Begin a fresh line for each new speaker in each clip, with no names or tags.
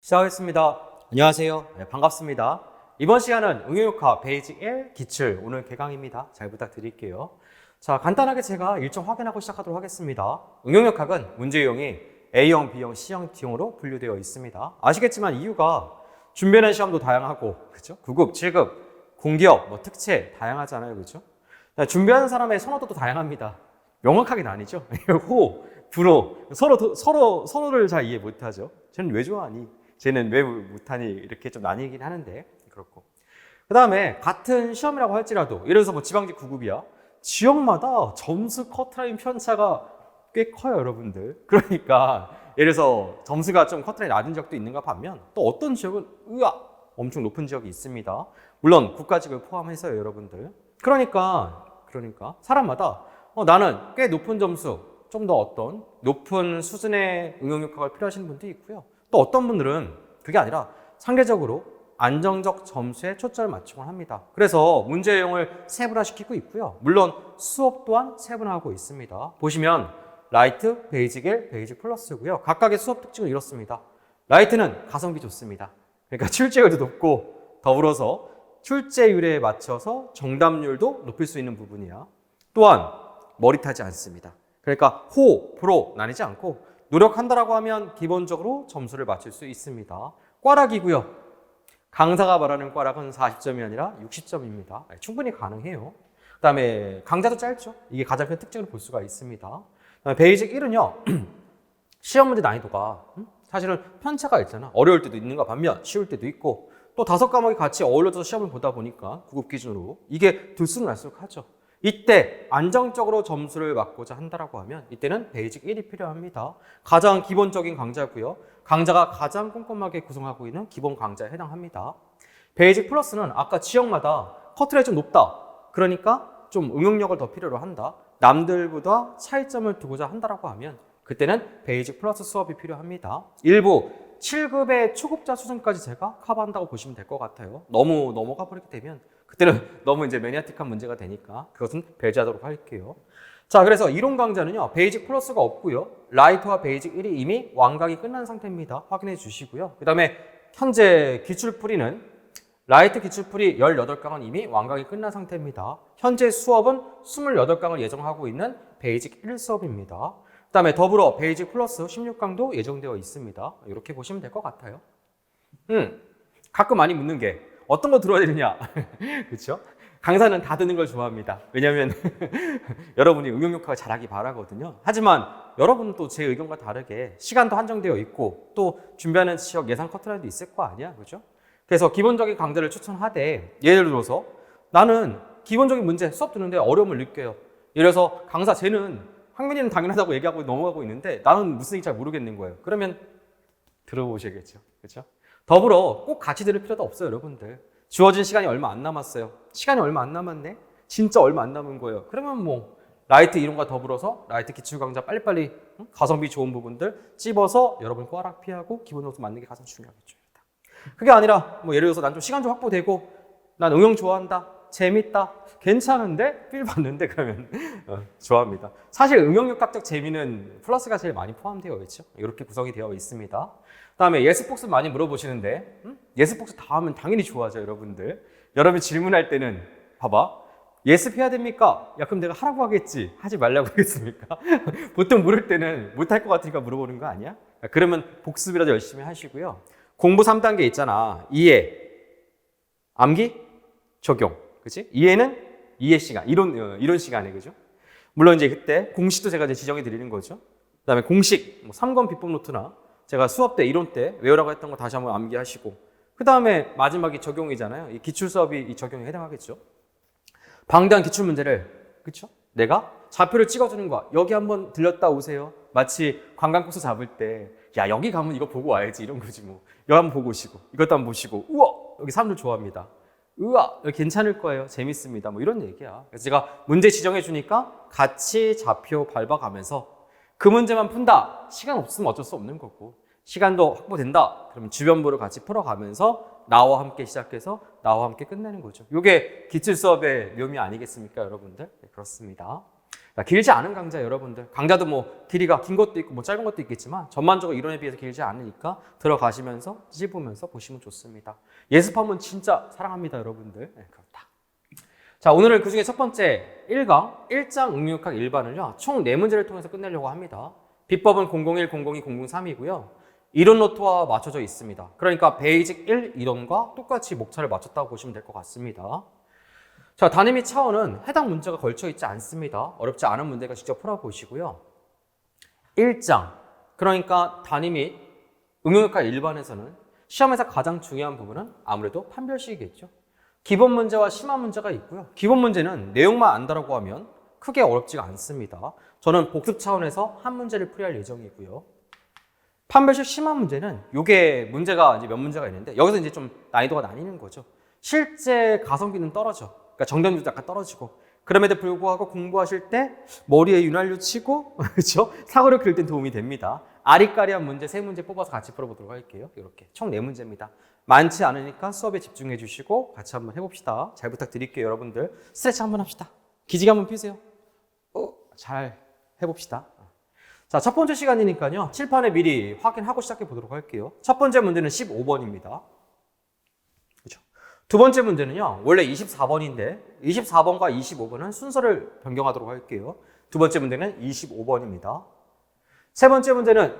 시작하겠습니다. 안녕하세요. 네, 반갑습니다. 이번 시간은 응용효과 베이직 1 기출 오늘 개강입니다. 잘 부탁드릴게요. 자, 간단하게 제가 일정 확인하고 시작하도록 하겠습니다. 응용역학은 문제 유형이 A형, B형, C형, D형으로 분류되어 있습니다. 아시겠지만 이유가 준비하는 시험도 다양하고, 그죠? 9급, 7급, 공기업, 특채 다양하잖아요, 그죠? 준비하는 사람의 선호도도 다양합니다. 명확하게 나뉘죠. 호, 불호 서로 선호를 잘 이해 못하죠. 쟤는 왜 좋아하니? 쟤는 왜 못하니? 이렇게 좀 나뉘긴 하는데 그렇고. 그 다음에 같은 시험이라고 할지라도 예를 들어서 지방직 9급이야. 지역마다 점수 커트라인 편차가 꽤 커요, 여러분들. 그러니까 예를 들어서 점수가 좀 커트라인 낮은 지역도 있는가 반면 또 어떤 지역은 엄청 높은 지역이 있습니다. 물론 국가직을 포함해서요, 여러분들. 그러니까 사람마다 나는 꽤 높은 점수, 좀 더 어떤 높은 수준의 응용효과가 필요하신 분도 있고요. 또 어떤 분들은 그게 아니라 상대적으로 안정적 점수에 초점을 맞추곤 합니다. 그래서 문제 유형을 세분화시키고 있고요. 물론 수업 또한 세분화하고 있습니다. 보시면 라이트, 베이직 1, 베이직 플러스고요. 각각의 수업 특징은 이렇습니다. 라이트는 가성비 좋습니다. 그러니까 출제율도 높고 더불어서 출제율에 맞춰서 정답률도 높일 수 있는 부분이야. 또한 머리 타지 않습니다. 그러니까 호, 프로 나뉘지 않고 노력한다라고 하면 기본적으로 점수를 맞출 수 있습니다. 꽈락이고요. 강사가 말하는 꽈락은 40점이 아니라 60점입니다. 충분히 가능해요. 그 다음에 강좌도 짧죠. 이게 가장 큰 특징을 볼 수가 있습니다. 베이직 1은요. 시험 문제 난이도가 사실은 편차가 있잖아. 어려울 때도 있는가 반면 쉬울 때도 있고 또 5과목이 같이 어울려서 시험을 보다 보니까 9급 기준으로 이게 들쑥날쑥 하죠. 이때 안정적으로 점수를 맞고자 한다라고 하면 이때는 베이직 1이 필요합니다. 가장 기본적인 강좌고요. 강좌가 가장 꼼꼼하게 구성하고 있는 기본 강좌에 해당합니다. 베이직 플러스는 아까 지역마다 커트라인이 좀 높다. 그러니까 좀 응용력을 더 필요로 한다. 남들보다 차이점을 두고자 한다라고 하면 그때는 베이직 플러스 수업이 필요합니다. 일부 7급의 초급자 수준까지 제가 커버한다고 보시면 될 것 같아요. 너무 넘어가 버리게 되면 그때는 너무 이제 매니아틱한 문제가 되니까 그것은 배제하도록 할게요. 자, 그래서 이론 강좌는요. 베이직 플러스가 없고요. 라이트와 베이직 1이 이미 완강이 끝난 상태입니다. 확인해 주시고요. 그 다음에 현재 기출풀이는 라이트 기출풀이 18강은 이미 완강이 끝난 상태입니다. 현재 수업은 28강을 예정하고 있는 베이직 1 수업입니다. 그 다음에 더불어 베이직 플러스 16강도 예정되어 있습니다. 이렇게 보시면 될 것 같아요. 가끔 많이 묻는 게 어떤 거 들어야 되느냐. 그렇죠? 강사는 다 듣는 걸 좋아합니다. 왜냐하면 여러분이 응용효과가 잘하기 바라거든요. 하지만 여러분은 또 제 의견과 다르게 시간도 한정되어 있고 또 준비하는 지역 예상 커트라인도 있을 거 아니야. 그렇죠? 그래서 기본적인 강좌를 추천하되 예를 들어서 나는 기본적인 문제 수업 듣는데 어려움을 느껴요. 예를 들어서 강사 쟤는 학민이는 당연하다고 얘기하고 넘어가고 있는데 나는 무슨 얘기인지 잘 모르겠는 거예요. 그러면 들어보셔야겠죠. 그렇죠? 더불어 꼭 같이 들을 필요도 없어요, 여러분들. 주어진 시간이 얼마 안 남았어요. 시간이 얼마 안 남았네? 진짜 얼마 안 남은 거예요. 그러면 뭐 라이트 이론과 더불어서 라이트 기출 강좌 빨리빨리 가성비 좋은 부분들 찝어서 여러분 꽈락 피하고 기본 점수 맞는 게 가장 중요하겠죠. 그게 아니라 뭐 예를 들어서 난 좀 시간 좀 확보되고 난 응용 좋아한다. 재밌다. 괜찮은데? 필 봤는데 그러면 좋아합니다. 사실 응용육학적 재미는 플러스가 제일 많이 포함되어 있죠. 이렇게 구성이 되어 있습니다. 그다음에 예스폭스 많이 물어보시는데 예스폭스 다 하면 당연히 좋아하죠, 여러분들. 여러분이 질문할 때는 봐봐. 예습해야 됩니까? 야, 그럼 내가 하라고 하겠지. 하지 말라고 하겠습니까? 보통 물을 때는 못할 것 같으니까 물어보는 거 아니야? 그러면 복습이라도 열심히 하시고요. 공부 3단계 있잖아. 이해, 암기, 적용. 그치? 이해는 이해 시간, 이론 시간에, 그죠? 물론 이제 그때 공식도 제가 이제 지정해 드리는 거죠. 그 다음에 공식, 3권 비법 노트나 제가 수업 때, 이론 때 외우라고 했던 거 다시 한번 암기하시고, 그 다음에 마지막이 적용이잖아요. 이 기출 수업이 이 적용에 해당하겠죠. 방대한 기출 문제를, 그쵸? 내가 좌표를 찍어주는 거야. 여기 한번 들렸다 오세요. 마치 관광 코스 잡을 때, 야, 여기 가면 이거 보고 와야지. 이런 거지 뭐. 여기 한번 보고 오시고, 이것도 한번 보시고, 우와! 여기 사람들 좋아합니다. 우와, 괜찮을 거예요. 재밌습니다. 뭐 이런 얘기야. 그래서 제가 문제 지정해 주니까 같이 좌표 밟아가면서 그 문제만 푼다. 시간 없으면 어쩔 수 없는 거고. 시간도 확보된다. 그러면 주변부를 같이 풀어가면서 나와 함께 시작해서 나와 함께 끝내는 거죠. 이게 기출 수업의 묘미 아니겠습니까, 여러분들? 네, 그렇습니다. 그러니까 길지 않은 강좌 여러분들. 강좌도 뭐 길이가 긴 것도 있고 뭐 짧은 것도 있겠지만 전반적으로 이론에 비해서 길지 않으니까 들어가시면서 찝으면서 보시면 좋습니다. 예습하면 진짜 사랑합니다, 여러분들. 네, 그렇다. 자, 오늘은 그중에 첫 번째 1강 1장 응용역학 일반을요. 총 4문제를 통해서 끝내려고 합니다. 비법은 001, 002, 003이고요. 이론 노트와 맞춰져 있습니다. 그러니까 베이직 1 이론과 똑같이 목차를 맞췄다고 보시면 될 것 같습니다. 자, 단위 및 차원은 해당 문제가 걸쳐 있지 않습니다. 어렵지 않은 문제가 직접 풀어보시고요. 1장, 그러니까 단위 및 응용역학 일반에서는 시험에서 가장 중요한 부분은 아무래도 판별식이겠죠. 기본 문제와 심화 문제가 있고요. 기본 문제는 내용만 안다라고 하면 크게 어렵지가 않습니다. 저는 복습 차원에서 한 문제를 풀이할 예정이고요. 판별식 심화 문제는 이게 문제가 이제 몇 문제가 있는데 여기서 이제 좀 난이도가 나뉘는 거죠. 실제 가성비는 떨어져. 그러니까 정답률도 약간 떨어지고. 그럼에도 불구하고 공부하실 때 머리에 윤활유 치고 그렇죠? 사고를 그릴 땐 도움이 됩니다. 아리까리한 문제 3문제 뽑아서 같이 풀어보도록 할게요. 이렇게 총 4문제입니다. 많지 않으니까 수업에 집중해 주시고 같이 한번 해봅시다. 잘 부탁드릴게요, 여러분들. 스트레칭 한번 합시다. 기지개 한번 피세요. 잘 해봅시다. 자, 첫 번째 시간이니까요. 칠판에 미리 확인하고 시작해 보도록 할게요. 첫 번째 문제는 15번입니다. 그렇죠? 두 번째 문제는요. 원래 24번인데 24번과 25번은 순서를 변경하도록 할게요. 두 번째 문제는 25번입니다. 세 번째 문제는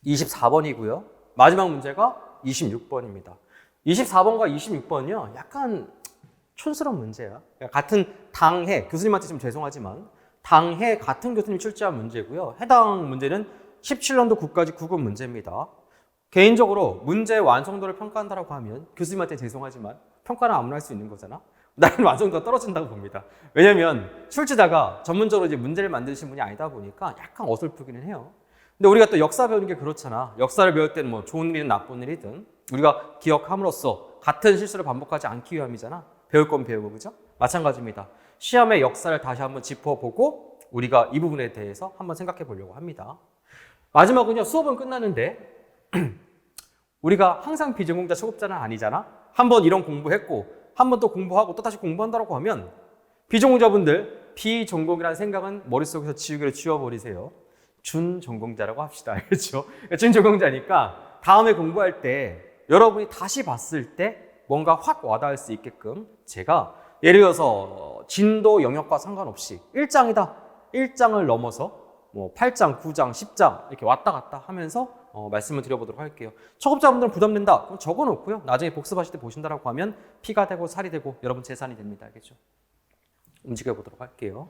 24번이고요. 마지막 문제가 26번입니다. 24번과 26번은요. 약간 촌스러운 문제야. 같은 당해, 교수님한테 좀 죄송하지만 당해 같은 교수님 출제한 문제고요. 해당 문제는 17년도 국가직 9급 문제입니다. 개인적으로 문제의 완성도를 평가한다고 하면 교수님한테 죄송하지만 평가는 아무나 할 수 있는 거잖아. 나는 완성도가 떨어진다고 봅니다. 왜냐면 출제자가 전문적으로 이제 문제를 만드신 분이 아니다 보니까 약간 어설프기는 해요. 근데 우리가 또 역사 배우는 게 그렇잖아. 역사를 배울 때는 뭐 좋은 일이든 나쁜 일이든 우리가 기억함으로써 같은 실수를 반복하지 않기 위함이잖아. 배울 건 배우고, 그죠? 마찬가지입니다. 시험의 역사를 다시 한번 짚어보고 우리가 이 부분에 대해서 한번 생각해 보려고 합니다. 마지막은요, 수업은 끝나는데 우리가 항상 비전공자 초급자는 아니잖아. 한번 이런 공부했고 한 번 또 공부하고 또 다시 공부한다고 하면 비전공자분들 비전공이라는 생각은 머릿속에서 지우개를 지워버리세요. 준전공자라고 합시다. 알겠죠? 준전공자니까 다음에 공부할 때 여러분이 다시 봤을 때 뭔가 확 와닿을 수 있게끔 제가 예를 들어서 진도 영역과 상관없이 1장이다. 1장을 넘어서 뭐 8장, 9장, 10장 이렇게 왔다 갔다 하면서 말씀을 드려보도록 할게요. 초급자분들은 부담된다. 그럼 적어놓고요. 나중에 복습하실 때 보신다라고 하면 피가 되고 살이 되고 여러분 재산이 됩니다. 알겠죠? 움직여보도록 할게요.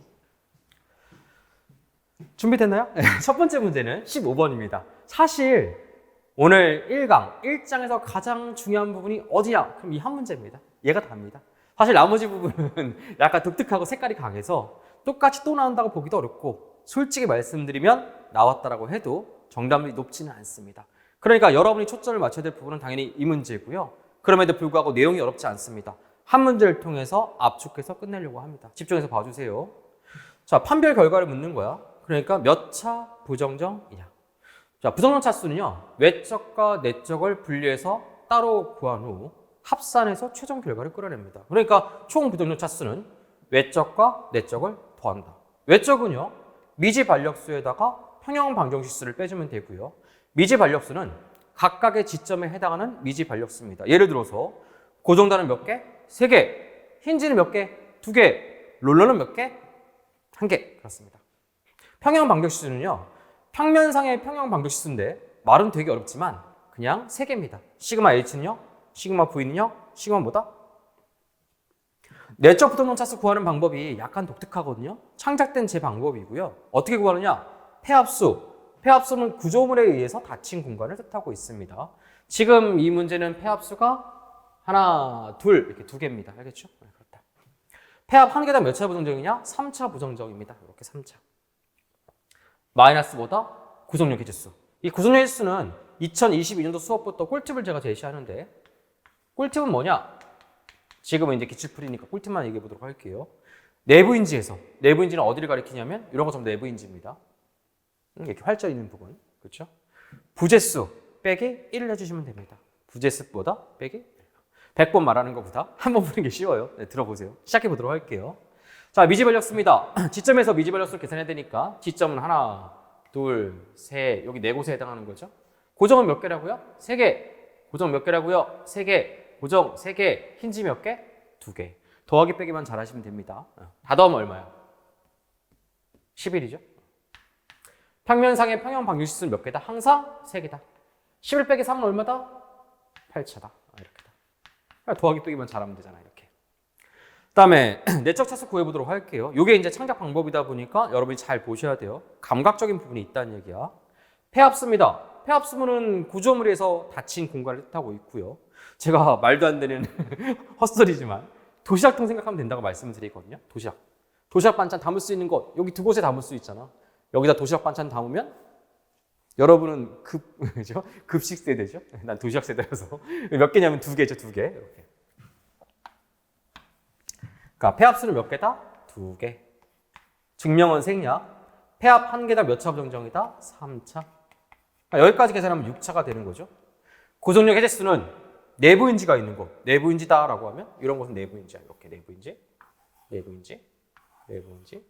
준비됐나요? 첫 번째 문제는 15번입니다. 사실 오늘 1강, 1장에서 가장 중요한 부분이 어디야? 그럼 이 한 문제입니다. 얘가 답니다. 사실 나머지 부분은 약간 독특하고 색깔이 강해서 똑같이 또 나온다고 보기도 어렵고 솔직히 말씀드리면 나왔다라고 해도 정답률이 높지는 않습니다. 그러니까 여러분이 초점을 맞춰야 될 부분은 당연히 이 문제고요. 그럼에도 불구하고 내용이 어렵지 않습니다. 한 문제를 통해서 압축해서 끝내려고 합니다. 집중해서 봐주세요. 자, 판별 결과를 묻는 거야. 그러니까 몇 차 부정정이냐. 자, 부정정 차수는요. 외적과 내적을 분리해서 따로 구한 후 합산해서 최종 결과를 끌어냅니다. 그러니까 총 부정정 차수는 외적과 내적을 더한다. 외적은요. 미지 반력수에다가 평형 방정식수를 빼주면 되고요. 미지 반력수는 각각의 지점에 해당하는 미지 반력수입니다. 예를 들어서 고정단은 몇 개? 3개. 힌지는 몇 개? 2개. 롤러는 몇 개? 1개. 그렇습니다. 평형 방정식수는요. 평면상의 평형 방정식수인데 말은 되게 어렵지만 그냥 3개입니다. 시그마 H는요. 시그마 V는요. 시그마 뭐다? 내적 부정정 차수 구하는 방법이 약간 독특하거든요. 창작된 제 방법이고요. 어떻게 구하느냐? 폐합수. 폐합수는 구조물에 의해서 닫힌 공간을 뜻하고 있습니다. 지금 이 문제는 폐합수가 하나, 둘 이렇게 2개입니다. 알겠죠? 그렇다. 폐합 한 개당 몇 차 부정정이냐? 3차 부정정입니다. 이렇게 3차. 마이너스보다 구성력 해지수. 이 구성력 해지수는 2022년도 수업부터 꿀팁을 제가 제시하는데 꿀팁은 뭐냐? 지금은 이제 기출풀이니까 꿀팁만 얘기해 보도록 할게요. 내부인지에서 내부인지는 어디를 가리키냐면 이런 거 전부 내부인지입니다. 이렇게 활자 있는 부분, 그렇죠? 부재수 빼기 1을 해주시면 됩니다. 부재수보다 빼기 100번 말하는 것보다 한 번 푸는 게 쉬워요. 네, 들어보세요. 시작해 보도록 할게요. 자, 미지발력수입니다. 지점에서 미지발력수를 계산해야 되니까 지점은 하나, 둘, 셋, 여기 네 곳에 해당하는 거죠. 고정은 몇 개라고요? 3개. 고정 몇 개라고요? 3개. 고정 3개. 힌지 몇 개? 2개. 더하기 빼기만 잘 하시면 됩니다. 다 더하면 얼마야? 11이죠. 평면상의 평형 방정식수는 몇 개다? 항상 3개다. 11 빼기 3은 얼마다? 8차다. 이렇게다. 더하기 빼기만 잘하면 되잖아, 이렇게. 그 다음에 내적 차수 구해보도록 할게요. 이게 이제 창작 방법이다 보니까 여러분이 잘 보셔야 돼요. 감각적인 부분이 있다는 얘기야. 폐합수입니다. 폐합수문은 구조물에서 닫힌 공간을 뜻하고 있고요. 제가 말도 안 되는 헛소리지만 도시락통 생각하면 된다고 말씀을 드리거든요. 도시락. 도시락 반찬 담을 수 있는 곳, 여기 2곳에 담을 수 있잖아. 여기다 도시락 반찬 담으면 여러분은 그죠? 급식 세대죠? 난 도시락 세대라서. 몇 개냐면 2개죠, 2개. 이렇게. 그러니까 폐합수는 몇 개다? 2개. 증명은 생략. 폐합 1개당 몇 차 부정정이다? 3차. 그러니까 여기까지 계산하면 6차가 되는 거죠. 고정력 해제수는 내부인지가 있는 곳. 내부인지다라고 하면 이런 것은 내부인지야. 이렇게 내부인지, 내부인지, 내부인지,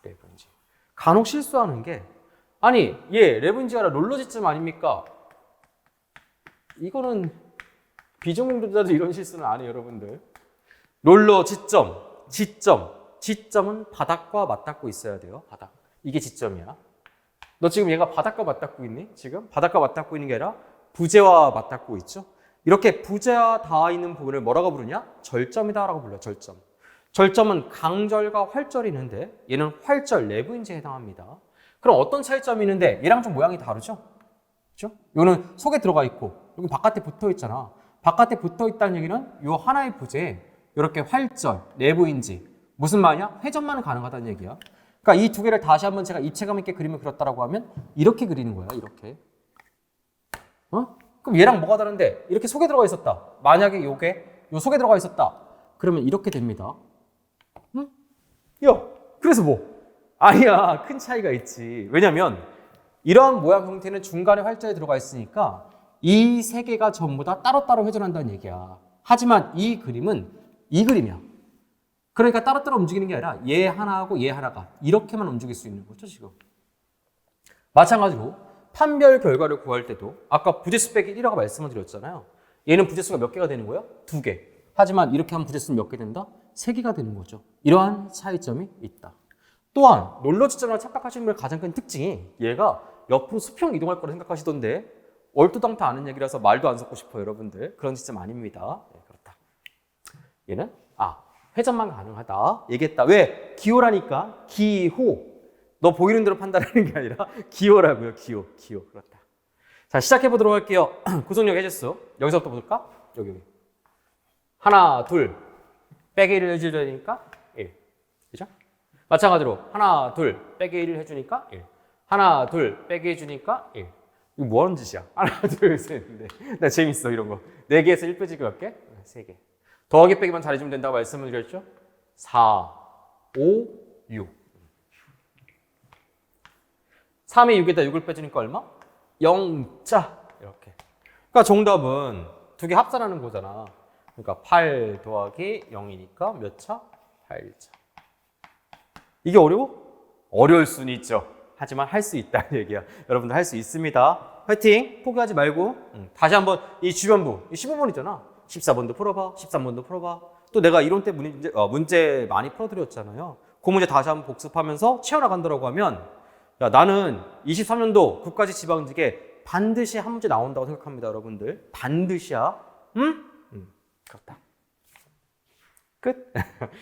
내부인지. 간혹 실수하는 게 아니 얘 내부인지가 아니라 롤러지점 아닙니까? 이거는 비전공자도 이런 실수는 안 해요, 여러분들. 롤러 지점, 지점은 바닥과 맞닿고 있어야 돼요. 바닥. 이게 지점이야. 너 지금 얘가 바닥과 맞닿고 있니? 지금 바닥과 맞닿고 있는 게 아니라 부재와 맞닿고 있죠. 이렇게 부재와 닿아 있는 부분을 뭐라고 부르냐? 절점이다라고 불러요. 절점. 절점은 강절과 활절이 있는데 얘는 활절 내부인지에 해당합니다. 그럼 어떤 차이점이 있는데 얘랑 좀 모양이 다르죠? 그렇죠? 이거는 속에 들어가 있고 여기 바깥에 붙어 있잖아. 바깥에 붙어 있다는 얘기는 이 하나의 부재에 이렇게 활절, 내부인지 무슨 말이냐? 회전만 가능하다는 얘기야. 그러니까 이 2개를 다시 한번 제가 입체감 있게 그림을 그렸다라고 하면 이렇게 그리는 거야. 이렇게. 그럼 얘랑 뭐가 다른데? 이렇게 속에 들어가 있었다. 만약에 요게 요 속에 들어가 있었다. 그러면 이렇게 됩니다. 응? 야, 그래서 뭐? 아니야, 큰 차이가 있지. 왜냐면 이러한 모양 형태는 중간에 활자에 들어가 있으니까 이 3개가 전부 다 따로따로 회전한다는 얘기야. 하지만 이 그림은 이 그림이야. 그러니까 따로따로 움직이는 게 아니라 얘 하나하고 얘 하나가 이렇게만 움직일 수 있는 거죠, 지금. 마찬가지로 판별 결과를 구할 때도 아까 부재수 빼기 1이라고 말씀을 드렸잖아요. 얘는 부재수가 몇 개가 되는 거예요? 2개. 하지만 이렇게 하면 부재수는 몇 개 된다? 3개가 되는 거죠. 이러한 차이점이 있다. 또한 롤러 지점을 착각하시는 분의 가장 큰 특징이 얘가 옆으로 수평 이동할 거라 생각하시던데 얼토당토 아는 얘기라서 말도 안 섞고 싶어요, 여러분들. 그런 지점 아닙니다. 네, 그렇다. 얘는 회전만 가능하다. 얘기했다. 왜? 기호라니까. 기호. 너 보이는 대로 판단하는 게 아니라 기호라고요. 기호. 그렇다. 자, 시작해 보도록 할게요. 구속력 해제수. 여기서부터 볼까? 여기. 하나, 둘. 빼기 1을 해줘야 되니까 1. 그죠? 마찬가지로 하나, 둘. 빼기 1을 해주니까 1. 하나, 둘. 빼기 해주니까 1. 이거 뭐 하는 짓이야? 하나, 둘, 셋, 넷. 나 재밌어, 이런 거. 4개에서 1 빼지기 몇 개? 3개. 더하기 빼기만 잘해주면 된다고 말씀을 드렸죠? 4, 5, 6. 3에 6에다 6을 빼주니까 얼마? 0자. 이렇게. 그러니까 정답은 2개 합산하는 거잖아. 그러니까 8 더하기 0이니까 몇 차? 8차. 이게 어려워? 어려울 수는 있죠. 하지만 할 수 있다는 얘기야. 여러분들 할 수 있습니다. 화이팅! 포기하지 말고. 다시 한번 이 주변부, 이 15번이잖아. 14번도 풀어봐. 13번도 풀어봐. 또 내가 이론 때 문제 많이 풀어드렸잖아요. 그 문제 다시 한번 복습하면서 채워나간다고 하면 야, 나는 23년도 국가직지방직에 반드시 한 문제 나온다고 생각합니다, 여러분들. 반드시야. 그렇다. 끝.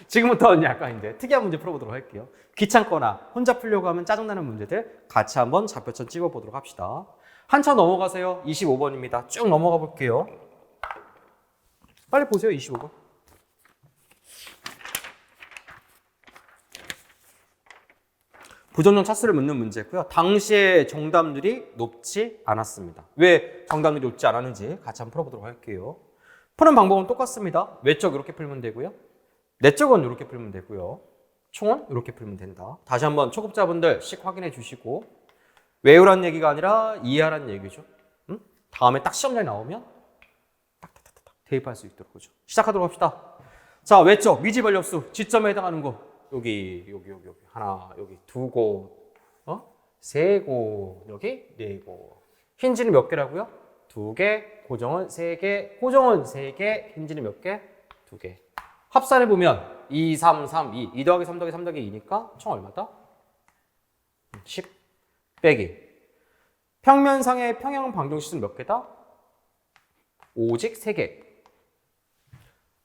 지금부터는 약간 이제 특이한 문제 풀어보도록 할게요. 귀찮거나 혼자 풀려고 하면 짜증나는 문제들 같이 한번 좌표점 찍어보도록 합시다. 한참 넘어가세요. 25번입니다. 쭉 넘어가 볼게요. 빨리 보세요. 25번. 부정형 차수를 묻는 문제고요. 당시에 정답률이 높지 않았습니다. 왜 정답률이 높지 않았는지 같이 한번 풀어보도록 할게요. 푸는 방법은 똑같습니다. 외적 이렇게 풀면 되고요. 내적은 이렇게 풀면 되고요. 총은 이렇게 풀면 된다. 다시 한번 초급자분들 씩 확인해 주시고 외우라는 얘기가 아니라 이해하라는 얘기죠. 다음에 딱 시험장에 나오면 딱딱딱딱 대입할 수 있도록 그죠. 시작하도록 합시다. 자, 외적 미지발력수 지점에 해당하는 거 여기 하나, 여기 두 곳, 세 곳, 여기 네 곳. 힌지는 몇 개라고요? 두 개, 고정은 세 개, 고정은 세 개, 힌지는 몇 개? 두 개. 합산해 보면 2, 3, 3, 2. 2 더하기 3 더하기 3 더하기 2니까 총 얼마다? 10 빼기. 평면상의 평형 방정식은 몇 개다? 오직 3개.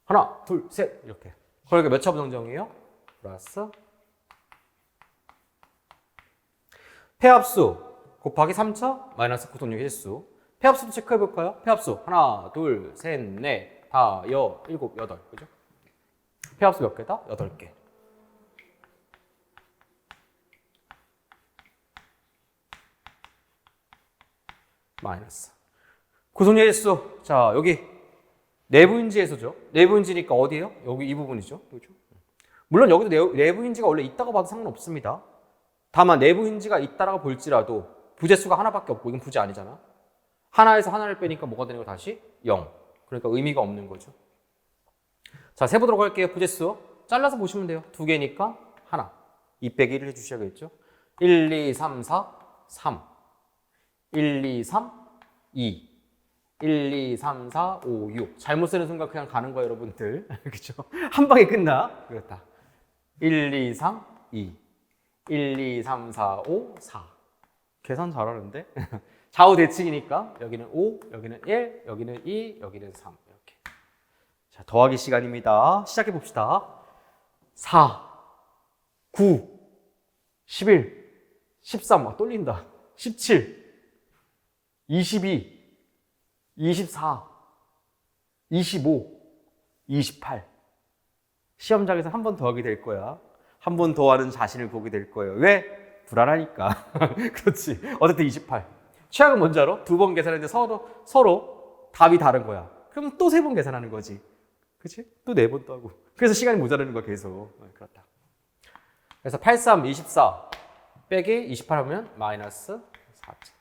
하나, 둘, 셋 이렇게. 그러니까 몇 차 부정정이에요? 플러스 폐합수 곱하기 3차 마이너스 고통력 실수. 폐합수도 체크해 볼까요? 폐합수 하나, 둘, 셋, 넷, 다, 여, 일곱, 여덟. 그죠? 폐합수 몇 개다? 8개. 마이너스. 고통력 실수. 자, 여기 내부인지에서죠. 내부인지니까 어디예요? 여기 이 부분이죠. 그렇죠? 물론 여기도 내부인지가 원래 있다고 봐도 상관없습니다. 다만 내부인지가 있다라고 볼지라도 부재수가 하나밖에 없고 이건 부재 아니잖아. 하나에서 하나를 빼니까 뭐가 되는 거 다시? 0. 그러니까 의미가 없는 거죠. 자, 세보도록 할게요. 부재수. 잘라서 보시면 돼요. 두 개니까 하나. 2 빼기 1을 해주셔야겠죠. 1, 2, 3, 4, 3. 1, 2, 3, 2. 1, 2, 3, 4, 5, 6. 잘못 쓰는 순간 그냥 가는 거예요, 여러분들. 그죠? 한 방에 끝나. 그렇다. 1, 2, 3, 2. 1, 2, 3, 4, 5, 4. 계산 잘하는데? 좌우 대칭이니까 여기는 5, 여기는 1, 여기는 2, 여기는 3. 이렇게. 자, 더하기 시간입니다. 시작해 봅시다. 4, 9, 11, 13. 막 떨린다. 17, 22, 24, 25, 28. 시험장에서 한 번 더 하게 될 거야. 한 번 더 하는 자신을 보게 될 거예요. 왜? 불안하니까. 그렇지. 어쨌든 28. 최악은 뭔지 알아? 두 번 계산했는데 서로 답이 다른 거야. 그럼 또 세 번 계산하는 거지. 그치? 또 네 번 또 하고. 그래서 시간이 모자라는 거야, 계속. 그렇다. 그래서 83, 24 빼기 28 하면 마이너스 4차.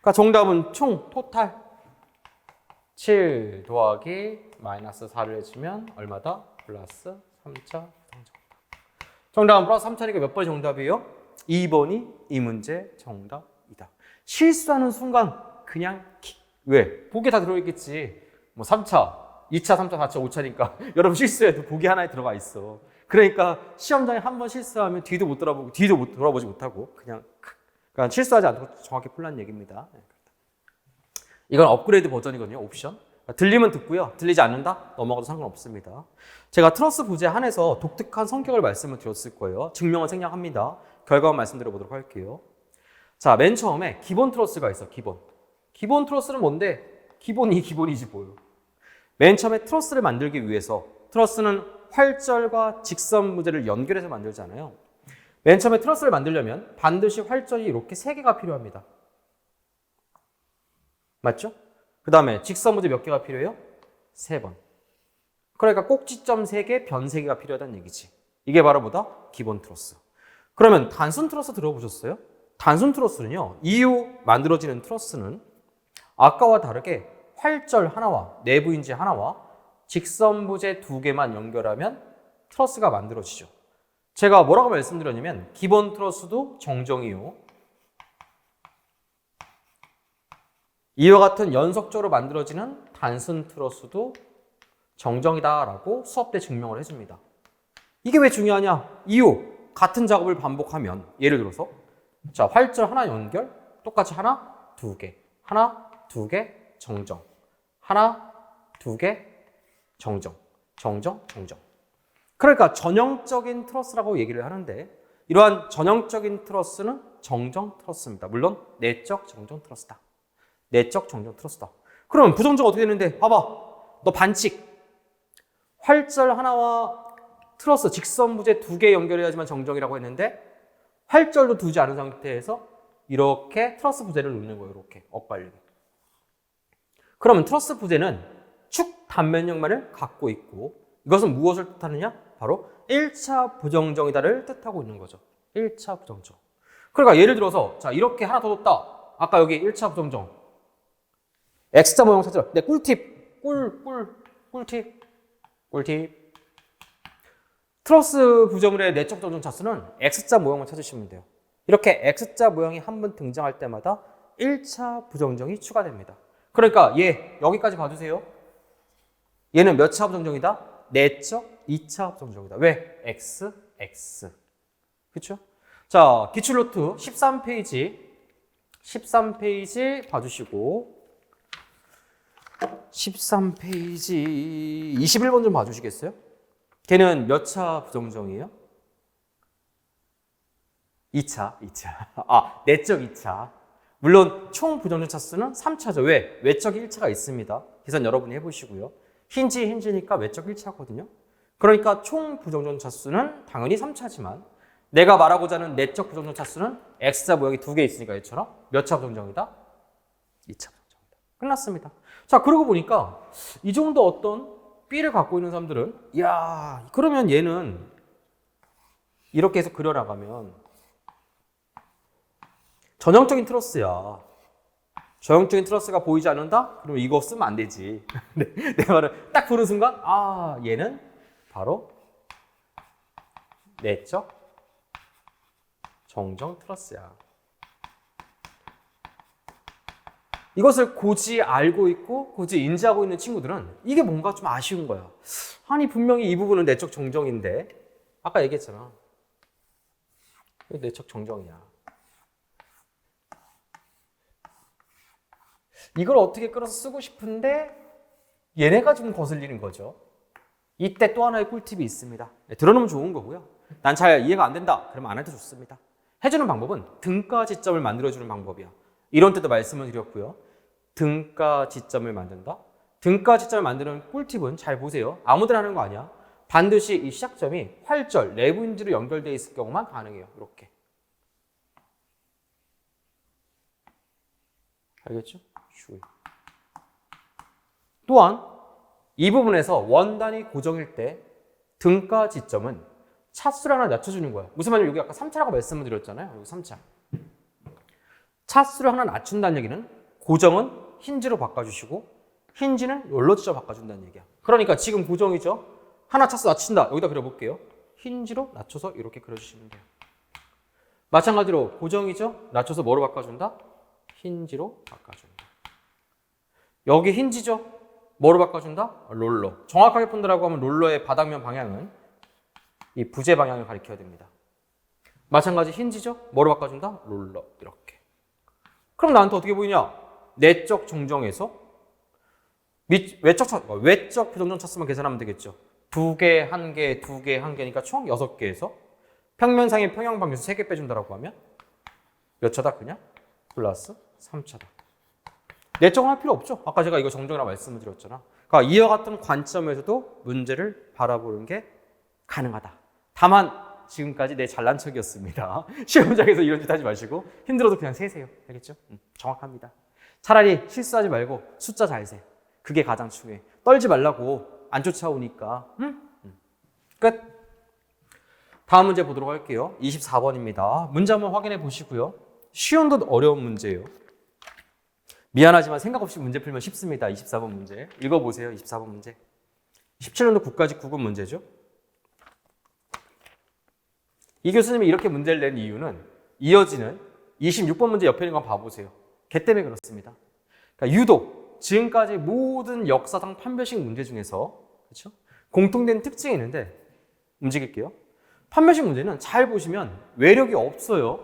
그러니까 정답은 총 토탈 7 더하기 마이너스 4를 해주면 얼마다? 플러스 3차 정답은 플러스 3차니까 몇 번이 정답이에요? 2번이 이 문제 정답이다. 실수하는 순간 그냥 킥. 왜? 보기에 다 들어있겠지. 뭐 3차, 2차, 3차, 4차, 5차니까 여러분 실수해도 보기 하나에 들어가 있어. 그러니까 시험장에 한 번 실수하면 뒤도 못 돌아보고 뒤도 돌아보지 못하고 그냥 그러니까 실수하지 않고 정확히 풀란 얘기입니다. 이건 업그레이드 버전이거든요. 옵션. 들리면 듣고요. 들리지 않는다? 넘어가도 상관없습니다. 제가 트러스 부재에 한해서 독특한 성격을 말씀을 드렸을 거예요. 증명을 생략합니다. 결과만 말씀드려 보도록 할게요. 자, 맨 처음에 기본 트러스가 있어. 기본 트러스는 뭔데? 기본이지 뭐예요. 맨 처음에 트러스를 만들기 위해서 트러스는 활절과 직선 부재를 연결해서 만들잖아요. 맨 처음에 트러스를 만들려면 반드시 활절이 이렇게 3개가 필요합니다. 맞죠? 그 다음에 직선 부재 몇 개가 필요해요? 3번. 그러니까 꼭지점 3개, 변 3개가 필요하다는 얘기지. 이게 바로 뭐다? 기본 트러스. 그러면 단순 트러스 들어보셨어요? 단순 트러스는요, 이후 만들어지는 트러스는 아까와 다르게 활절 하나와 내부인지 하나와 직선 부재 2개만 연결하면 트러스가 만들어지죠. 제가 뭐라고 말씀드렸냐면 기본 트러스도 정정이요. 이와 같은 연속적으로 만들어지는 단순 트러스도 정정이다라고 수업 때 증명을 해줍니다. 이게 왜 중요하냐? 이유, 같은 작업을 반복하면 예를 들어서 자, 활절 하나 연결, 똑같이 하나, 2개, 하나, 2개, 정정, 하나, 2개, 정정, 정정, 정정. 그러니까 전형적인 트러스라고 얘기를 하는데 이러한 전형적인 트러스는 정정 트러스입니다. 물론 내적 정정 트러스다. 내적 정정 트러스다. 그럼 부정적 어떻게 되는데? 봐봐. 너 반칙. 활절 하나와 트러스 직선 부재 2개 연결해야지만 정정이라고 했는데 활절도 두지 않은 상태에서 이렇게 트러스 부재를 놓는 거예요. 이렇게 엇갈리게. 그러면 트러스 부재는 축 단면역만을 갖고 있고 이것은 무엇을 뜻하느냐? 바로 1차 부정정이다를 뜻하고 있는 거죠. 1차 부정정. 그러니까 예를 들어서 자 이렇게 하나 더 뒀다. 아까 여기 1차 부정정. X자 모형 찾으라. 네, 꿀팁. 꿀팁. 트러스 구조물의 내적 정정 차수는 X자 모형을 찾으시면 돼요. 이렇게 X자 모형이 한 번 등장할 때마다 1차 부정정이 추가됩니다. 그러니까 얘 여기까지 봐주세요. 얘는 몇 차 부정정이다? 내적 2차 부정정이다. 왜? X, X. 그렇죠? 자, 기출노트 13페이지 봐주시고 13페이지 21번 좀 봐주시겠어요? 걔는 몇 차 부정정이에요? 2차. 아, 내적 2차. 물론 총 부정정 차수는 3차죠. 왜? 외적 1차가 있습니다. 계산 여러분이 해보시고요. 힌지니까 외적 1차거든요. 그러니까 총 부정정 차수는 당연히 3차지만 내가 말하고자 하는 내적 부정정 차수는 X자 모형이 2개 있으니까 얘처럼 몇 차 부정정이다? 2차 부정정이다. 끝났습니다. 자, 그러고 보니까 이 정도 어떤 B를 갖고 있는 사람들은 야, 그러면 얘는 이렇게 해서 그려나가면 전형적인 트러스야. 전형적인 트러스가 보이지 않는다? 그럼 이거 쓰면 안 되지. 내 말을 딱 보는 순간 아, 얘는 바로 내적 정정 트러스야. 이것을 고지 알고 있고 고지 인지하고 있는 친구들은 이게 뭔가 좀 아쉬운 거야. 아니 분명히 이 부분은 내적 정정인데 아까 얘기했잖아. 내적 정정이야. 이걸 어떻게 끌어서 쓰고 싶은데 얘네가 좀 거슬리는 거죠. 이때 또 하나의 꿀팁이 있습니다. 들어놓으면 좋은 거고요. 난 잘 이해가 안 된다. 그러면 안 해도 좋습니다. 해주는 방법은 등가 지점을 만들어주는 방법이야. 이런 때도 말씀을 드렸고요. 등가 지점을 만든다. 등가 지점을 만드는 꿀팁은 잘 보세요. 아무데나 하는 거 아니야. 반드시 이 시작점이 활절, 내부 힌지로 연결되어 있을 경우만 가능해요. 이렇게. 알겠죠? 또한 이 부분에서 원단이 고정일 때 등가 지점은 차수를 하나 낮춰주는 거야. 무슨 말이냐면 여기 아까 3차라고 말씀을 드렸잖아요. 여기 3차. 차수를 하나 낮춘다는 얘기는 고정은 힌지로 바꿔주시고 힌지는 롤러지점 바꿔준다는 얘기야. 그러니까 지금 고정이죠. 하나 차수 낮춘다. 여기다 그려볼게요. 힌지로 낮춰서 이렇게 그려주시면 돼요. 마찬가지로 고정이죠. 낮춰서 뭐로 바꿔준다? 힌지로 바꿔준다. 여기 힌지죠. 뭐로 바꿔준다? 롤러. 정확하게 푼다라고 하면 롤러의 바닥면 방향은 이 부재 방향을 가리켜야 됩니다. 마찬가지 힌지죠. 뭐로 바꿔준다? 롤러. 이렇게. 그럼 나한테 어떻게 보이냐? 내적 정정에서 외적 부정정 차수만 계산하면 되겠죠. 2개, 1개, 2개, 1개니까 총 6개에서 평면상의 평형방정수 3개 빼준다라고 하면 몇 차다? 그냥 플러스 3차다. 내적은 할 필요 없죠. 아까 제가 이거 정정이라고 말씀을 드렸잖아. 그러니까 이와 같은 관점에서도 문제를 바라보는 게 가능하다. 다만 지금까지 내 잘난 척이었습니다. 시험장에서 이런 짓 하지 마시고 힘들어도 그냥 세세요. 알겠죠? 정확합니다. 차라리 실수하지 말고 숫자 잘 세. 그게 가장 중요해. 떨지 말라고 안 쫓아오니까. 끝. 다음 문제 보도록 할게요. 24번입니다. 문제 한번 확인해 보시고요. 쉬운 듯 어려운 문제예요. 미안하지만 생각 없이 문제 풀면 쉽습니다. 24번 문제. 읽어보세요. 24번 문제. 17년도 국가직 9급 문제죠. 이 교수님이 이렇게 문제를 낸 이유는 이어지는 26번 문제 옆에 있는 거 봐보세요. 걔 때문에 그렇습니다. 그러니까 유독 지금까지 모든 역사상 판별식 문제 중에서 그렇죠? 공통된 특징이 있는데 움직일게요. 판별식 문제는 잘 보시면 외력이 없어요.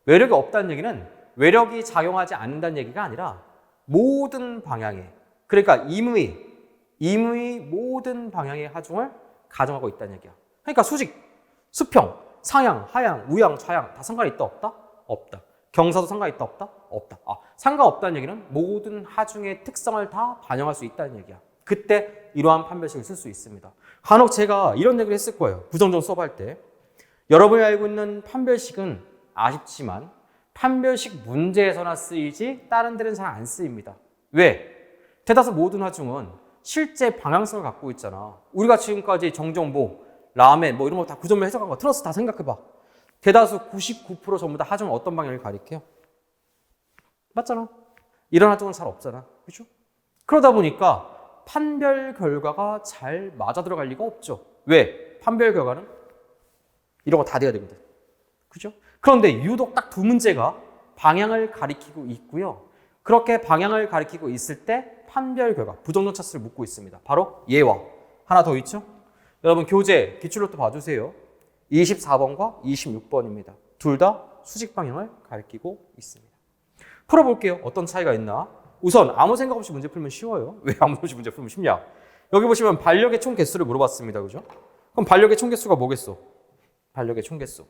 외력이 없다는 얘기는 외력이 작용하지 않는다는 얘기가 아니라 모든 방향에, 그러니까 임의 모든 방향의 하중을 가정하고 있다는 얘기야. 그러니까 수직, 수평, 상향, 하향, 우향, 좌향 다 상관이 있다 없다? 없다. 경사도 상관이 있다 없다? 없다. 상관없다는 얘기는 모든 하중의 특성을 다 반영할 수 있다는 얘기야. 그때 이러한 판별식을 쓸 수 있습니다. 간혹 제가 이런 얘기를 했을 거예요. 부정정 수업할 때. 여러분이 알고 있는 판별식은 아쉽지만 판별식 문제에서나 쓰이지 다른 데는 잘 안 쓰입니다. 왜? 대다수 모든 하중은 실제 방향성을 갖고 있잖아. 우리가 지금까지 정정보, 라멘 뭐 이런 거 다 구조물 해석한 거 트러스 다 생각해봐. 대다수 99% 전부 다 하중은 어떤 방향을 가리켜요? 맞잖아. 이런 하중은 잘 없잖아. 그렇죠? 그러다 보니까 판별 결과가 잘 맞아 들어갈 리가 없죠. 왜? 판별 결과는 이런 거 다 돼야 되거든. 그죠? 그런데 유독 딱 두 문제가 방향을 가리키고 있고요. 그렇게 방향을 가리키고 있을 때 판별 결과, 부정적 차수를 묻고 있습니다. 바로 얘와 하나 더 있죠? 여러분 교재 기출로 또 봐주세요. 24번과 26번입니다. 둘 다 수직 방향을 가리키고 있습니다. 풀어볼게요. 어떤 차이가 있나? 우선 아무 생각 없이 문제 풀면 쉬워요. 왜 아무 생각 없이 문제 풀면 쉽냐? 여기 보시면 반력의 총 개수를 물어봤습니다. 그죠? 그럼 반력의 총 개수가 뭐겠어? 반력의 총 개수.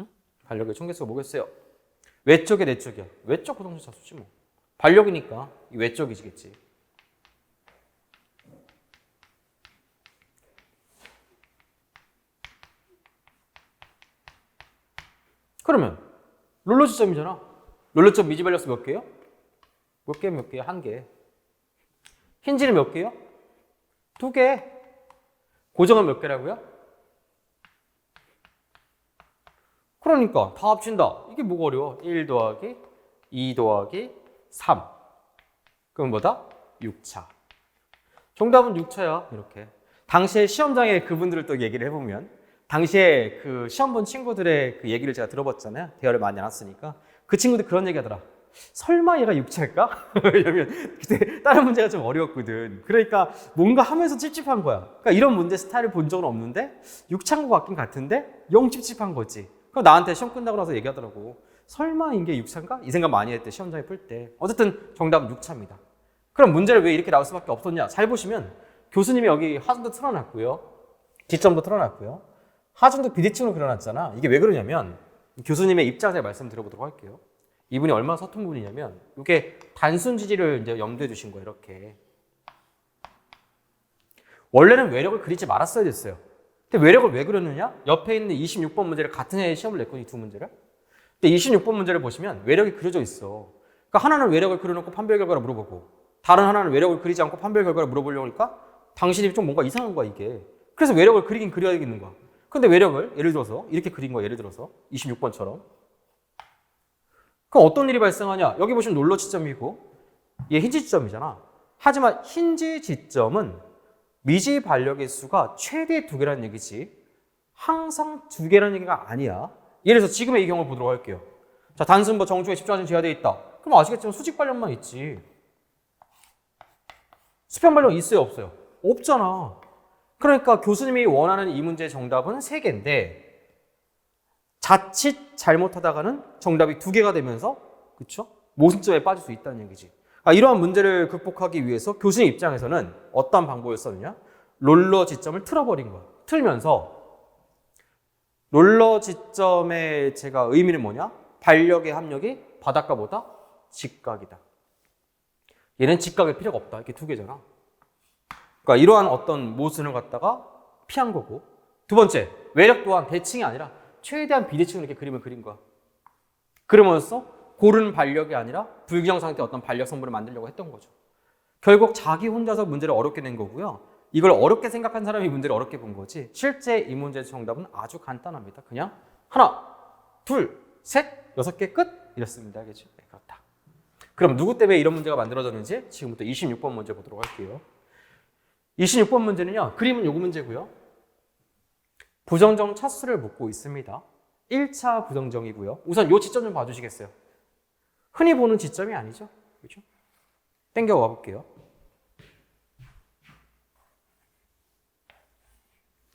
응? 반력의 총 개수가 뭐겠어요? 외쪽에 내쪽이야. 외쪽 부정적 차수지 뭐. 반력이니까 이 외쪽이지겠지. 그러면 롤러 지점이잖아. 롤러점 미지 발력수 몇 개요? 몇 개, 몇 개요? 한 개. 힌지는 몇 개요? 두 개. 고정은 몇 개라고요? 그러니까 다 합친다. 이게 뭐가 어려워? 1 더하기 2 더하기 3. 그럼 뭐다? 6차. 정답은 6차야. 이렇게. 당시에 시험장에 그분들을 또 얘기를 해보면 당시에 그 시험 본 친구들의 그 얘기를 제가 들어봤잖아요. 대화를 많이 나눴으니까. 그 친구들 그런 얘기 하더라. 설마 얘가 6차일까? 왜냐면 그때 다른 문제가 좀 어려웠거든. 그러니까 뭔가 하면서 찝찝한 거야. 그러니까 이런 문제 스타일을 본 적은 없는데 6차인 것 같긴 같은데 영 찝찝한 거지. 그럼 나한테 시험 끝나고 나서 얘기하더라고. 설마 이게 6차인가? 이 생각 많이 했대. 시험장에 풀 때. 어쨌든 정답은 6차입니다. 그럼 문제를 왜 이렇게 나올 수밖에 없었냐? 잘 보시면 교수님이 여기 하중도 틀어놨고요. 지점도 틀어놨고요. 하중도 비대칭으로 그려놨잖아. 이게 왜 그러냐면 교수님의 입장에서 말씀 드려보도록 할게요. 이분이 얼마나 서툰 분이냐면 이게 단순 지지를 이제 염두에 두신 거예요. 이렇게. 원래는 외력을 그리지 말았어야 됐어요. 근데 외력을 왜 그렸느냐? 옆에 있는 26번 문제를 같은 해에 시험을 냈거든요. 이 두 문제를. 근데 26번 문제를 보시면 외력이 그려져 있어. 그러니까 하나는 외력을 그려놓고 판별 결과를 물어보고 다른 하나는 외력을 그리지 않고 판별 결과를 물어보려고 하니까 당신이 좀 뭔가 이상한 거야 이게. 그래서 외력을 그리긴 그려야겠는 거야. 근데 외력을 예를 들어서 이렇게 그린 거야. 예를 들어서 26번처럼. 그럼 어떤 일이 발생하냐? 여기 보시면 롤러 지점이고 얘 힌지 지점이잖아. 하지만 힌지 지점은 미지 반력의 수가 최대 2개라는 얘기지 항상 2개라는 얘기가 아니야. 예를 들어서 지금의 이 경우를 보도록 할게요. 자, 단순 뭐 정중에 집중하시면 제어되어 있다. 그럼 아시겠지만 수직 반력만 있지. 수평 반력 있어요, 없어요? 없잖아. 그러니까 교수님이 원하는 이 문제의 정답은 3개인데 자칫 잘못하다가는 정답이 2개가 되면서 그쵸? 모순점에 빠질 수 있다는 얘기지. 이러한 문제를 극복하기 위해서 교수님 입장에서는 어떤 방법을 썼느냐? 롤러 지점을 틀어버린 거야. 틀면서 롤러 지점의 제가 의미는 뭐냐? 반력의 합력이 바닷가보다 직각이다. 얘는 직각일 필요가 없다. 이렇게 2개잖아. 그러니까 이러한 어떤 모순을 갖다가 피한 거고. 두 번째, 외력 또한 대칭이 아니라 최대한 비대칭으로 이렇게 그림을 그린 거야. 그러면서 고른 반력이 아니라 불균형 상태의 어떤 반력 성분을 만들려고 했던 거죠. 결국 자기 혼자서 문제를 어렵게 낸 거고요. 이걸 어렵게 생각한 사람이 문제를 어렵게 본 거지. 실제 이 문제의 정답은 아주 간단합니다. 그냥 하나, 둘, 셋, 6개 끝? 이렇습니다. 알겠죠? 네, 그렇다. 그럼 누구 때문에 이런 문제가 만들어졌는지 지금부터 26번 문제 보도록 할게요. 26번 문제는요. 그림은 요거 문제고요. 부정정 차수를 묻고 있습니다. 1차 부정정이고요. 우선 요 지점 좀 봐주시겠어요? 흔히 보는 지점이 아니죠. 그렇죠? 땡겨와 볼게요.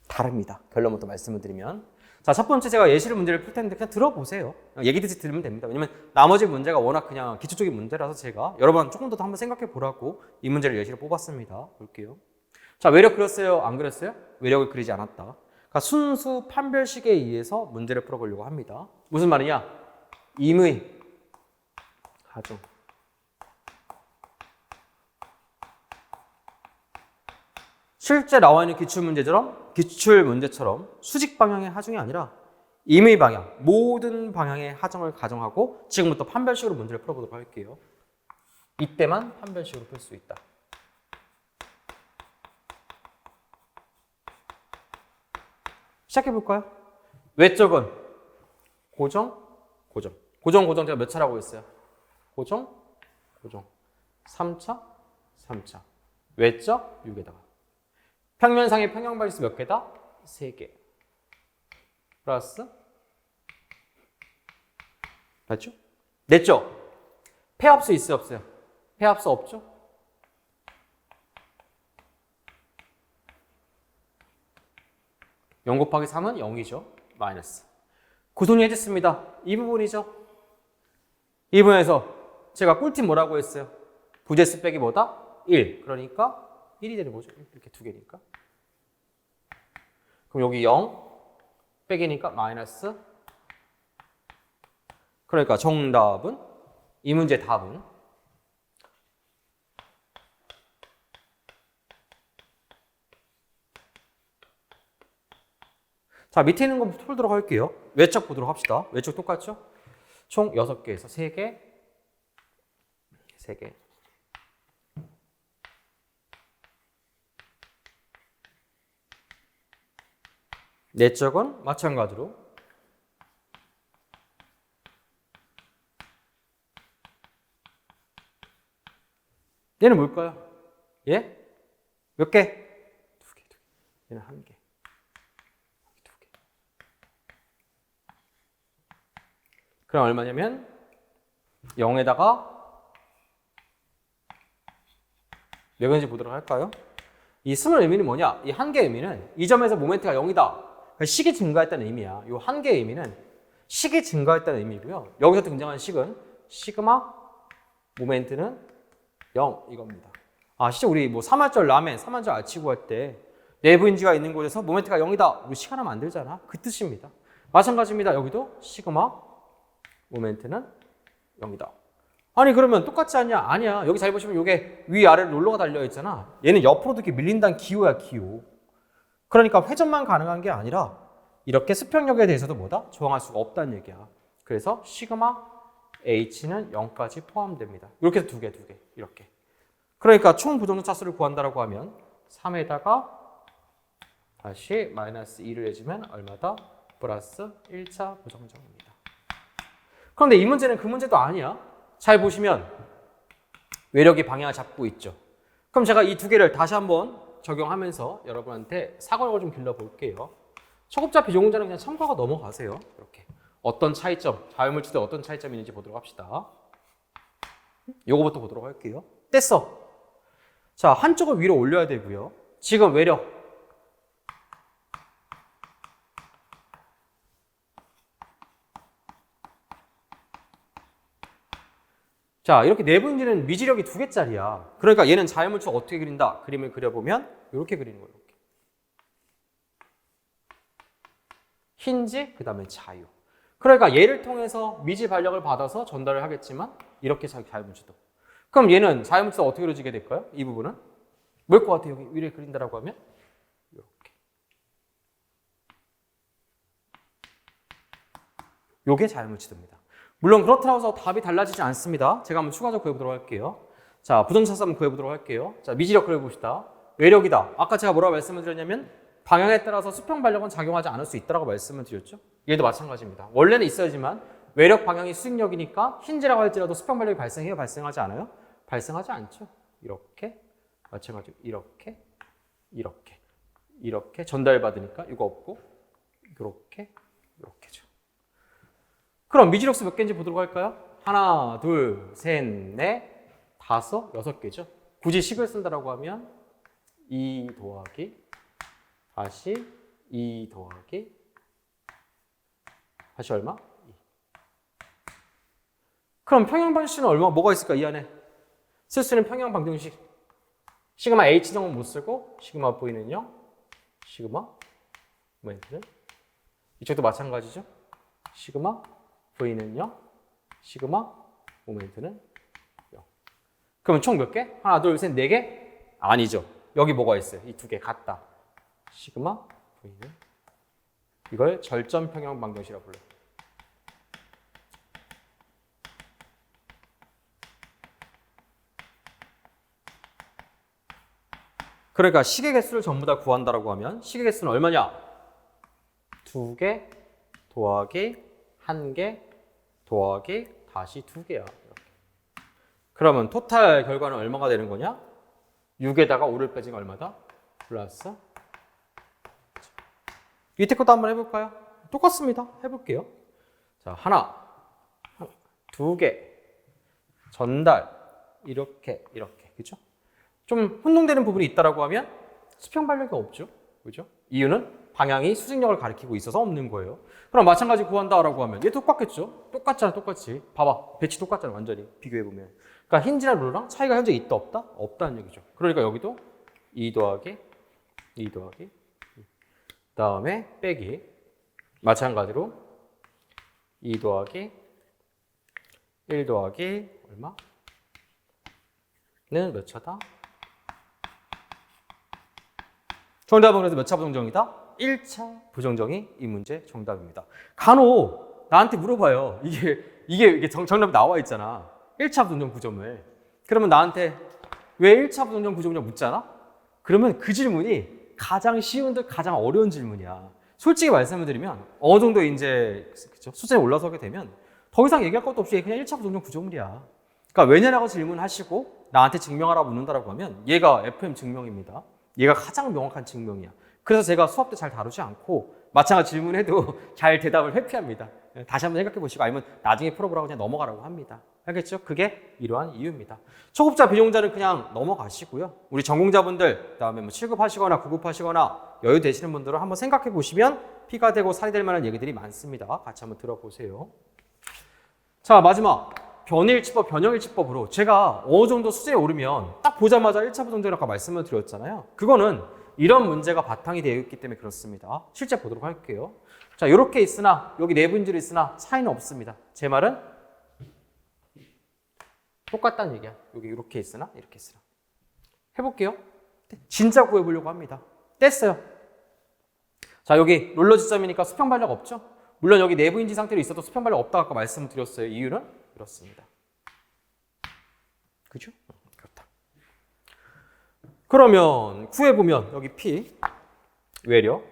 다릅니다. 결론부터 말씀을 드리면. 자, 첫 번째 제가 예시를 문제를 풀 텐데 그냥 들어보세요. 얘기 듣지 들으면 됩니다. 왜냐면 나머지 문제가 워낙 그냥 기초적인 문제라서 제가 여러분 조금 더 한번 생각해 보라고 이 문제를 예시로 뽑았습니다. 볼게요. 자, 외력 그렸어요? 안 그렸어요? 외력을 그리지 않았다. 그러니까 순수 판별식에 의해서 문제를 풀어보려고 합니다. 무슨 말이냐? 임의, 하중. 실제 나와 있는 기출문제처럼 수직 방향의 하중이 아니라 임의 방향, 모든 방향의 하중을 가정하고 지금부터 판별식으로 문제를 풀어보도록 할게요. 이때만 판별식으로 풀 수 있다. 시작해볼까요? 외적은 고정, 고정. 고정 제가 몇 차라고 했어요? 고정, 고정. 3차, 3차. 외적 6에다가. 평면상의 평형발수 몇 개다? 3개. 플러스 맞죠? 냈죠? 폐합수 있어요, 없어요? 폐합수 없죠? 영 곱하기 3은 0이죠. 마이너스. 구성해졌습니다. 이 부분이죠. 이 부분에서 제가 꿀팁 뭐라고 했어요? 부재수 빼기 뭐다? 1. 그러니까 1이 되는 거죠. 이렇게 두 개니까. 그럼 여기 0 빼기니까 마이너스. 그러니까 정답은 이 문제 답은 자, 밑에 있는 거 풀도록 할게요. 외적 보도록 합시다. 외적 똑같죠? 총 6개에서 3개, 3개. 내적은 마찬가지로 얘는 뭘까요? 예? 몇 개? 2개, 2개. 얘는 1개. 2개. 그럼 얼마냐면 0에다가 몇 개인지 보도록 할까요? 이 스몰 의미는 뭐냐? 이 한 개의 의미는 이 점에서 모멘트가 0이다. 그러니까 식이 증가했다는 의미야. 이 한 개의 의미는 식이 증가했다는 의미고요. 여기서 등장한 식은 시그마 모멘트는 0 이겁니다. 아시죠? 우리 뭐 3할절 라멘, 3할절 아치고 할 때 내부인지가 있는 곳에서 모멘트가 0이다. 우리 식 하나 만들잖아. 그 뜻입니다. 마찬가지입니다. 여기도 시그마 모멘트는 0이다. 아니 그러면 똑같지 않냐? 아니야. 여기 잘 보시면 이게 위아래로 롤러가 달려있잖아. 얘는 옆으로도 이렇게 밀린다는 기호야, 기호. 그러니까 회전만 가능한 게 아니라 이렇게 수평력에 대해서도 뭐다? 조항할 수가 없다는 얘기야. 그래서 시그마 H는 0까지 포함됩니다. 이렇게 해서 두 개, 이렇게. 그러니까 총 부정적 차수를 구한다라고 하면 3에다가 다시 마이너스 2를 해주면 얼마다? 플러스 1차 부정적입니다. 그런데 이 문제는 그 문제도 아니야. 잘 보시면 외력이 방향을 잡고 있죠. 그럼 제가 이 두 개를 다시 한번 적용하면서 여러분한테 사고력을 좀 길러볼게요. 초급자 비조공자는 그냥 참고하고 넘어가세요. 이렇게 어떤 차이점, 자유물질에 어떤 차이점이 있는지 보도록 합시다. 요거부터 보도록 할게요. 뗐어. 자, 한쪽을 위로 올려야 되고요. 지금 외력 자, 이렇게 내분지는 미지력이 2개짜리야. 그러니까 얘는 자유물질 어떻게 그린다? 그림을 그려보면 이렇게 그리는 거예요. 이렇게. 힌지, 그 다음에 자유. 그러니까 얘를 통해서 미지 반력을 받아서 전달을 하겠지만 이렇게 자유물질도. 그럼 얘는 자유물질 어떻게 그려지게 될까요? 이 부분은? 뭘 것 같아요? 여기 위를 그린다라고 하면? 이렇게. 요게 자유물질입니다. 물론 그렇다고 해서 답이 달라지지 않습니다. 제가 한번 추가적으로 구해보도록 할게요. 자, 부정차수 한번 구해보도록 할게요. 자, 미지력 그려봅시다. 외력이다. 아까 제가 뭐라고 말씀을 드렸냐면 방향에 따라서 수평 반력은 작용하지 않을 수 있다고 말씀을 드렸죠. 얘도 마찬가지입니다. 원래는 있어야지만 외력 방향이 수익력이니까 힌지라고 할지라도 수평 반력이 발생해요? 발생하지 않아요? 발생하지 않죠. 이렇게 마찬가지로 이렇게 이렇게 전달받으니까 이거 없고 이렇게죠. 그럼 미지력수 몇 개인지 보도록 할까요? 하나, 둘, 셋, 넷, 다섯, 6개죠. 굳이 식을 쓴다라고 하면 2 더하기 다시 2 더하기 다시 얼마? 2. 그럼 평형방식은 뭐가 있을까? 이 안에 쓸 수 있는 평형방정식 시그마 H정은 못 쓰고 시그마 V는 0, 시그마 모멘트는 이쪽도 마찬가지죠. 시그마 V는 0, 시그마 모멘트는 0. 그러면 총 몇 개? 하나, 둘, 셋, 4개? 아니죠. 여기 뭐가 있어요? 이 2개 같다. 시그마 V는 이걸 절전평형 방정식이라고 불러요. 그러니까 식의 개수를 전부 다 구한다라고 하면 식의 개수는 얼마냐? 2개 더하기 1개 더하기 다시 2개야. 이렇게. 그러면 토탈 결과는 얼마가 되는 거냐? 6에다가 5를 빼지면 얼마다? 플러스. 밑에 것도 한번 해볼까요? 똑같습니다. 해볼게요. 자, 하나, 두 개, 전달, 이렇게, 그죠? 좀 혼동되는 부분이 있다라고 하면 수평 반력이 없죠. 그죠? 이유는 방향이 수직력을 가리키고 있어서 없는 거예요. 그럼 마찬가지 구한다라고 하면 얘 똑같겠죠? 똑같잖아, 똑같이. 봐봐, 배치 똑같잖아, 완전히. 비교해보면. 그러니까 힌지나 룰랑 차이가 현재 있다, 없다? 없다는 얘기죠. 그러니까 여기도 2 더하기, 2 더하기, 그 다음에 빼기. 마찬가지로 2 더하기, 1 더하기, 얼마? 는 몇 차다? 정답은 그래서 몇 차 부정정이다? 1차 부정정이 이 문제 정답입니다. 간혹 나한테 물어봐요. 이게 정답이 나와 있잖아. 1차 부정정 부점을. 그러면 나한테 왜 1차 부정정 부점을 묻잖아? 그러면 그 질문이 가장 쉬운 듯 가장 어려운 질문이야. 솔직히 말씀을 드리면 어느 정도 이제 수준에 올라서게 되면 더 이상 얘기할 것도 없이 그냥 1차 부정정 부정물이야. 그러니까 왜냐라고 질문하시고 나한테 증명하라 묻는다라고 하면 얘가 FM 증명입니다. 얘가 가장 명확한 증명이야. 그래서 제가 수업 때 잘 다루지 않고 마찬가지 질문해도 잘 대답을 회피합니다. 다시 한번 생각해 보시고 아니면 나중에 풀어보라고 그냥 넘어가라고 합니다. 알겠죠? 그게 이러한 이유입니다. 초급자, 비용자는 그냥 넘어가시고요. 우리 전공자분들, 그다음에 뭐 7급 하시거나 9급 하시거나 여유 되시는 분들은 한번 생각해 보시면 피가 되고 살이 될 만한 얘기들이 많습니다. 같이 한번 들어보세요. 자, 마지막. 변일치법, 변형일치법으로 제가 어느 정도 수준에 오르면 딱 보자마자 1차 부정정이라고 아까 말씀을 드렸잖아요. 그거는 이런 문제가 바탕이 되어 있기 때문에 그렇습니다. 실제 보도록 할게요. 자, 이렇게 있으나 여기 내분질이 있으나 차이는 없습니다. 제 말은 똑같다는 얘기야. 여기 이렇게 있으나 이렇게 있으나. 해볼게요. 진짜 구해보려고 합니다. 뗐어요. 자, 여기 롤러 지점이니까 수평 반력 없죠? 물론 여기 내부인지 상태로 있어도 수평 반력 없다고 아까 말씀을 드렸어요. 이유는 그렇습니다. 그죠? 그렇다. 그러면 구해보면 여기 P 외력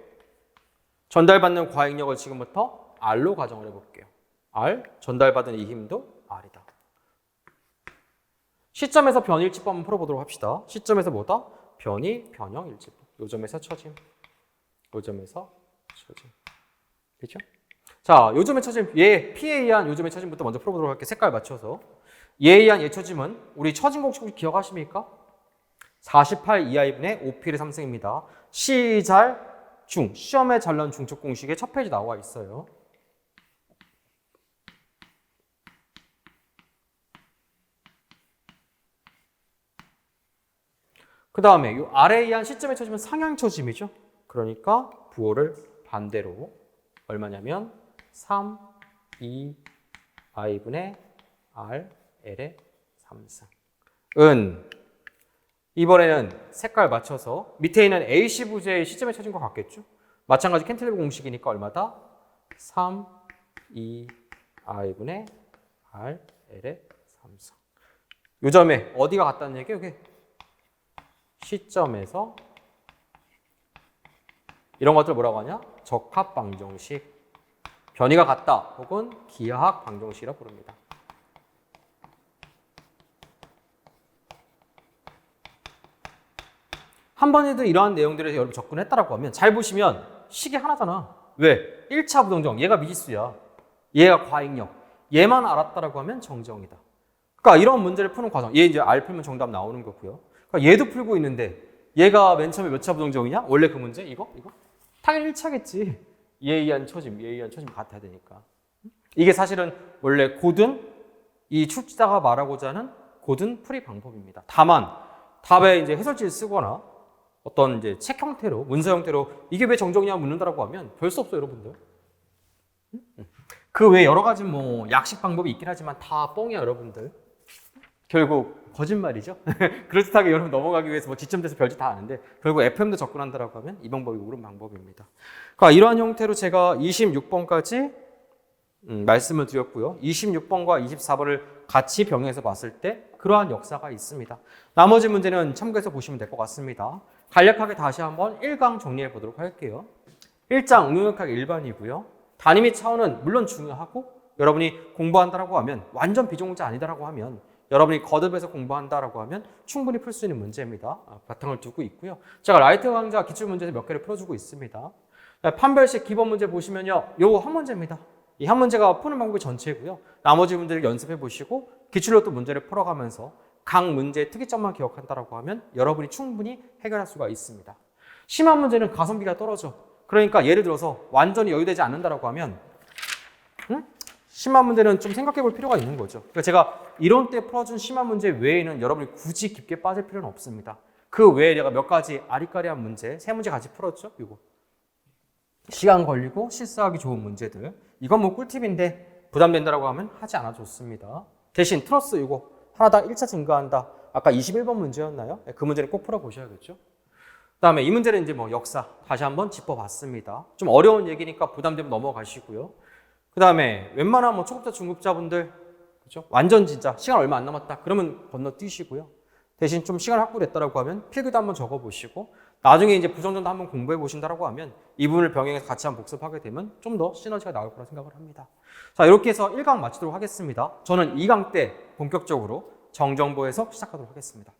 전달받는 과행력을 지금부터 R로 가정을 해볼게요. R 전달받은 이 힘도 R이다. 시점에서 변일치법 한번 풀어보도록 합시다. 시점에서 뭐다? 변이, 변형, 일치법. 요 점에서 처짐. 요 점에서 처짐. 그렇죠? 자, 요점의 처짐, 얘 P에 의한 요점의 처짐부터 먼저 풀어보도록 할게요. 색깔 맞춰서. 얘에 의한 얘 처짐은 우리 처짐 공식 혹시 기억하십니까? 48 2i분의 5P의 3승입니다. 중, 시험에 잘 나온 중첩 공식의 첫 페이지 나와 있어요. 그 다음에 이 아래에 의한 시점의 처짐은 상향 처짐이죠. 그러니까 부호를 반대로 얼마냐면 3, 2, i분의 r, l의 3승. 이번에는 색깔 맞춰서 밑에 있는 AC 부재의 시점에 쳐진 것 같겠죠? 마찬가지 캔틸리버 공식이니까 얼마다? 3, 2, i분의 r, l의 3승. 요 점에 어디가 같다는 얘기예요? 여기 시점에서 이런 것들 뭐라고 하냐? 적합 방정식. 변이가 같다 혹은 기하학 방정식이라고 부릅니다. 한 번에도 이러한 내용들에 여러분 접근했다라고 하면 잘 보시면 식이 하나잖아. 왜? 1차 부정정, 얘가 미지수야. 얘가 과잉력. 얘만 알았다라고 하면 정정이다. 그러니까 이런 문제를 푸는 과정. 얘 이제 R 풀면 정답 나오는 거고요. 그러니까 얘도 풀고 있는데 얘가 맨 처음에 몇 차 부정정이냐? 원래 그 문제? 이거? 당연히 1차겠지. 얘에 의한 처짐 같아야 되니까. 이게 사실은 원래 고든 이 출제자가 말하고자 하는 고든 풀이 방법입니다. 다만 답에 이제 해설지를 쓰거나 어떤 이제 책 형태로 문서 형태로 이게 왜 정정이냐 묻는다라고 하면 별 수 없어요, 여러분들. 그 외에 여러 가지 뭐 약식 방법이 있긴 하지만 다 뻥이야, 여러분들. 결국 거짓말이죠. 그럴듯하게 여러분 넘어가기 위해서 뭐 지점돼서 별짓 다 아는데 결국 FM도 접근한다라고 하면 이 방법이 옳은 방법입니다. 그러니까 이러한 형태로 제가 26번까지 말씀을 드렸고요. 26번과 24번을 같이 병행해서 봤을 때 그러한 역사가 있습니다. 나머지 문제는 참고해서 보시면 될 것 같습니다. 간략하게 다시 한번 1강 정리해 보도록 할게요. 1장 응용역학 일반이고요. 단위 및 차원은 물론 중요하고 여러분이 공부한다라고 하면 완전 비전공자 아니다라고 하면 여러분이 거듭해서 공부한다라고 하면 충분히 풀 수 있는 문제입니다. 바탕을 두고 있고요. 제가 라이트 강좌 기출문제에서 몇 개를 풀어주고 있습니다. 판별식 기본 문제 보시면요. 요거 한 문제입니다. 이 한 문제가 푸는 방법이 전체고요. 나머지 문제를 연습해 보시고 기출로 또 문제를 풀어가면서 각 문제의 특이점만 기억한다라고 하면 여러분이 충분히 해결할 수가 있습니다. 심한 문제는 가성비가 떨어져. 그러니까 예를 들어서 완전히 여유되지 않는다라고 하면 심한 문제는 좀 생각해 볼 필요가 있는 거죠. 그러니까 제가 이론 때 풀어준 심한 문제 외에는 여러분이 굳이 깊게 빠질 필요는 없습니다. 그 외에 내가 몇 가지 아리까리한 문제, 세 문제 같이 풀었죠? 이거. 시간 걸리고 실수하기 좋은 문제들. 이건 뭐 꿀팁인데 부담된다라고 하면 하지 않아 좋습니다. 대신 트러스 이거 하나당 1차 증가한다. 아까 21번 문제였나요? 그 문제는 꼭 풀어보셔야겠죠? 그 다음에 이 문제는 이제 뭐 역사 다시 한번 짚어봤습니다. 좀 어려운 얘기니까 부담되면 넘어가시고요. 그 다음에 웬만한 뭐 초급자, 중급자분들, 그죠? 완전 진짜 시간 얼마 안 남았다. 그러면 건너뛰시고요. 대신 좀 시간 확보됐다라고 하면 필기도 한번 적어보시고 나중에 이제 부정전도 한번 공부해 보신다라고 하면 이 부분을 병행해서 같이 한번 복습하게 되면 좀 더 시너지가 나올 거라 생각을 합니다. 자, 이렇게 해서 1강 마치도록 하겠습니다. 저는 2강 때 본격적으로 정정보에서 시작하도록 하겠습니다.